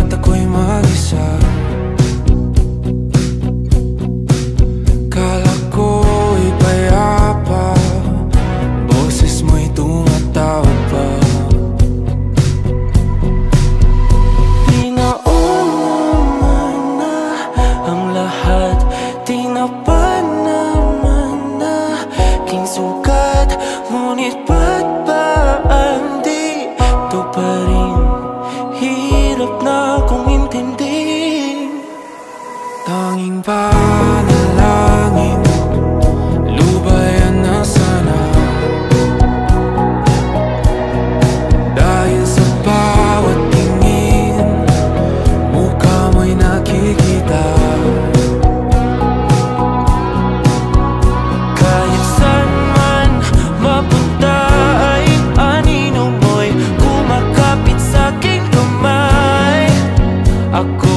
at ako'y mag-isa. Kala ko'y payapa, boses mo'y tumatawag pa. Di naman na ang lahat, di na pa naman na king sukat. Ngunit ba't ba di to pa rin? Hirap na kong intindi. Tanging panalangin, lubayan na sana. Dahil sa bawat tingin, mukha mo'y nakikita. Kahit saan man mapunta ay anino mo'y kumakapit sa aking kamay. Ako